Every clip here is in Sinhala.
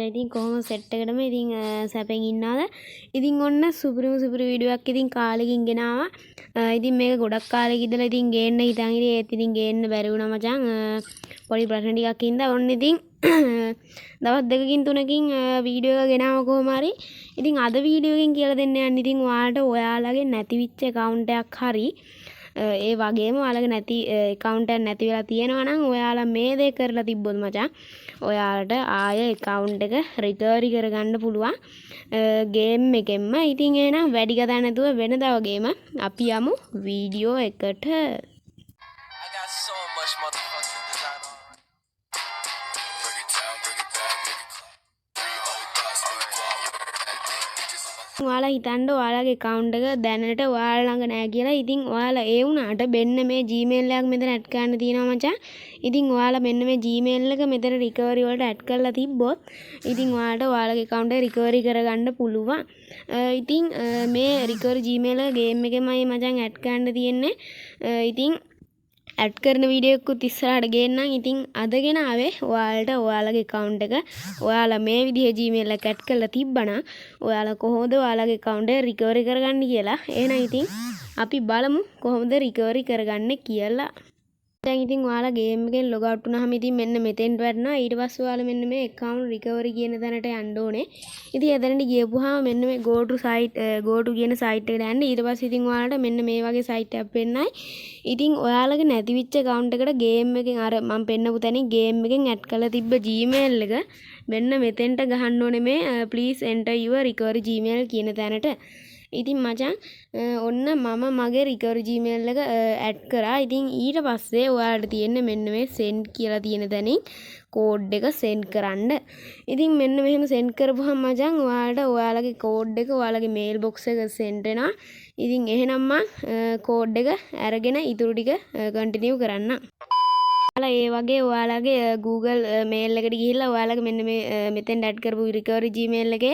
ඉතින් කොහොම සෙට් එකටම ඉතින් සැපෙන් ඉන්නාද? ඉතින් ඔන්න සුපිරිම සුපිරි වීඩියෝ එකක් ඉතින් කාලෙකින් ගෙනාවා. ඉතින් මේක ගොඩක් කාලෙක ඉඳලා ඉතින් ගේන්න හිතන් ඉතින් ඒත් ඉතින් ගේන්න බැරි වුණා මචං. පොඩි ප්‍රශ්න ටිකක් හින්දා ඔන්න ඉතින් දවස් දෙකකින් තුනකින් වීඩියෝ එක ගෙනාවා කොහොම හරි. ඉතින් අද වීඩියෝ එකෙන් කියලා දෙන්න යන්නේ ඉතින් ඔයාලගේ නැතිවිච්ච account එකක් හරි ඒ වගේම ඔයාලගේ නැති account එකක් නැති වෙලා තියෙනවා නම් ඔයාලා මේ දේ කරලා තිබ්බොත් මචං ඔයාලට ආය account එක recovery කරගන්න පුළුවන් ගේම් එකෙන්ම. ඉතින් එහෙනම් වැඩි කතා නැතුව වෙනදා වගේම අපි යමු වීඩියෝ එකට. ඔයාලා හිතන්න ඔයාලගේ account එක දැනට ඔයාලා ළඟ නැහැ කියලා. ඉතින් ඔයාලා ඒ වුණාට මෙන්න මේ Gmail එකක් මෙතන ඇඩ් කරන්න තියෙනවා මචං. ඉතින් ඔයාලා මෙන්න මේ Gmail එක මෙතන recovery වලට ඇඩ් කරලා තිබ්බොත් ඉතින් ඔයාලට ඔයාලගේ account එක recovery කරගන්න පුළුවන්. ඉතින් මේ recovery Gmail එක game එකෙමයි මචං ඇඩ් කරන්න තියෙන්නේ. ඉතින් ඇඩ් කරන වීඩියෝ එකකුත් ඉස්සරහට ගේන්නම්. ඉතින් අද ගෙනාවේ ඔයාලට ඔයාලගේ account එක ඔයාලා මේ විදිහේ Gmail එක ඇඩ් කරලා තිබ්බනම් ඔයාලා කොහොමද ඔයාලගේ account එක recovery කරගන්නේ කියලා. එහෙනම් ඉතින් අපි බලමු කොහොමද recovery කරගන්නේ කියලා. දැන් ඉතින් ඔයාලා ගේම් එකෙන් log out වුණාම ඉතින් මෙන්න මෙතෙන්ට වැටෙනවා. ඊට පස්සේ ඔයාලා මෙන්න මේ account recovery කියන තැනට යන්න ඕනේ. ඉතින් එතනට ගියපුවාම මෙන්න මේ go to කියන site එකට යන්න. ඊට පස්සේ ඉතින් ඔයාලට මෙන්න මේ වගේ site එකක් පෙන්නයි. ඉතින් ඔයාලගේ නැතිවිච්ච account එකට ගේම් එකෙන් අර මම පෙන්නපු තැනින් ගේම් එකෙන් ඇඩ් කරලා තිබ්බ Gmail එක මෙන්න මෙතෙන්ට ගහන්න ඕනේ මේ please enter your recovery Gmail කියන තැනට. ඉතින් මචං ඔන්න මම මගේ recovery Gmail එක ඇඩ් කරා. ඉතින් ඊට පස්සේ ඔයාලට තියෙන්නේ මෙන්න මේ send කියලා තියෙන තැනින් කෝඩ් එක send කරන්න. ඉතින් මෙන්න මෙහෙම send කරපුවහම මචං ඔයාලට ඔයාලගේ කෝඩ් එක ඔයාලගේ mail box එක send වෙනවා. ඉතින් එහෙනම් මම කෝඩ් එක අරගෙන ඊටු ටික continue කරන්න. ඔයාලා ඒ වගේ ඔයාලගේ Google mail එකට ගිහිල්ලා ඔයාලගේ මෙන්න මේ මෙතෙන් ඇඩ් කරපු recovery Gmail එකේ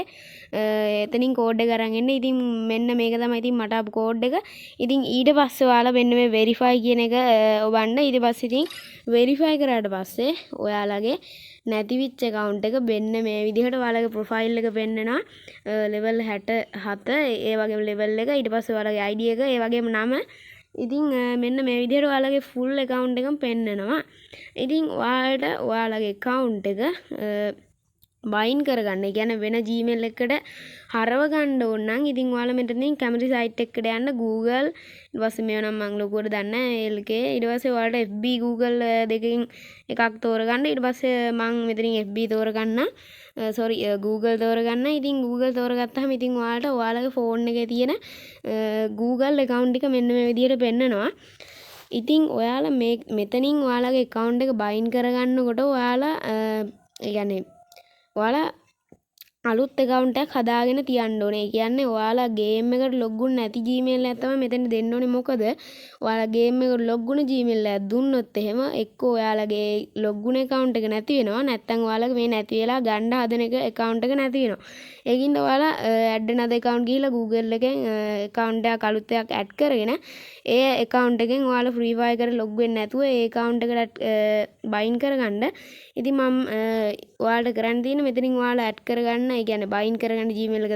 එතනින් කෝඩ් එක අරන් එන්න. ඉතින් මෙන්න මේක තමයි ඉතින් මට ආපු කෝඩ් එක. ඉතින් ඊට පස්සේ ඔයාලා මෙන්න මේ verify කියන එක ඔබන්න. ඊට පස්සේ ඉතින් verify කරාට පස්සේ ඔයාලගේ නැතිවිච්ච account එක මෙන්න මේ විදිහට ඔයාලගේ profile එක පෙන්නනවා. level 67 ඒ වගේම level එක. ඊට පස්සේ ඔයාලගේ ID එක ඒ වගේම නම. ඉතින් මෙන්න මේ විදිහට ඔයාලගේ full account එකම පෙන්නනවා. ඉතින් ඔයාලට ඔයාලගේ account එක බයින් කරගන්න. ඒ කියන්නේ වෙන Gmail එකකට හරව ගන්න ඕන නම් ඉතින් ඔයාලා මෙතනින් කැමති site එකකට යන්න Google ඊට පස්සේ මේව නම් මම ලොකුවට දන්නේ නැහැ LK ඊට පස්සේ ඔයාලට FB Google දෙකකින් එකක් තෝරගන්න. ඊට පස්සේ මම මෙතනින් FB තෝරගන්න. Google තෝරගන්න. ඉතින් Google තෝරගත්තාම ඉතින් ඔයාලට ඔයාලගේ phone එකේ තියෙන Google account එක මෙන්න මේ විදිහට පෙන්නනවා. ඉතින් ඔයාලා මෙතනින් ඔයාලගේ account එක බයින් කරගන්නකොට ඔයාලා ඒ කියන්නේ ඔයාලා අලුත් account එකක් හදාගෙන තියන්න ඕනේ. ඒ කියන්නේ ඔයාලා game එකට log වුණ නැති Gmail එකක් තමයි මෙතන දෙන්න ඕනේ. මොකද ඔයාලා game එකට log වුණ Gmail එකක් දුන්නොත් එහෙම එක්කෝ ඔයාලගේ log වුණ account එක නැති වෙනවා. නැත්නම් ඔයාලගේ මේ නැති වෙලා ගන්න හදන account එක නැති වෙනවා. ඒකින්ද ඔයාලා add another account ගිහිල්ලා Google එකෙන් account එකක් අලුත් එකක් add කරගෙන ඒ account එකෙන් ඔයාලා free fire එකට log වෙන්නේ නැතුව ඒ account එකට bind කරගන්න. ඉතින් මම ඔයාලට කරන්න තියෙන්නේ මෙතනින් ඔයාලා add කරගන්න. ඒ කියන්නේ bind කරගන්න Gmail එක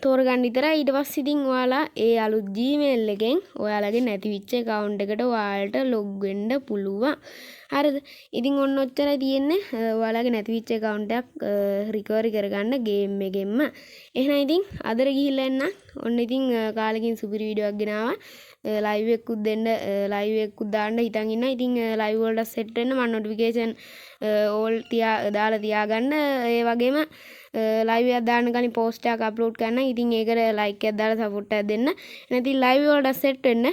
තෝරගන්න විතරයි. ඊට පස්සේ ඉතින් ඔයාලා ඒ අලුත් Gmail එකෙන් ඔයාලගේ නැතිවිච්ච account එකට ඔයාලට log වෙන්න පුළුවන්. හරිද? ඉතින් ඔන්න ඔච්චරයි තියෙන්නේ ඔයාලගේ නැතිවිච්ච account එකක් recovery කරගන්න game එකෙන්ම. එහෙනම් ඉතින් අදට ගිහිල්ලා එන්න. ඔන්න ඉතින් කාලෙකින් සුපිරි වීඩියෝ එකක් ගෙනාවා. live එකකුත් දෙන්න live එකකුත් දාන්න හිතන් ඉන්නවා. ඉතින් live වලට set වෙන්න මම notification all දාලා තියාගන්න. ඒ වගේම live එකක් දාන්න කලින් post එකක් upload කරන්න. ඉතින් ඒකට like එකක් දාලා support එකක් දෙන්න. නැත්නම් live වලට set වෙන්න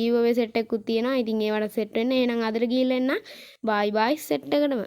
giveaway set එකකුත් තියෙනවා. ඉතින් ඒවට set වෙන්න. එහෙනම් අදට ගිහිල්ලා එන්න. bye bye set එකටම.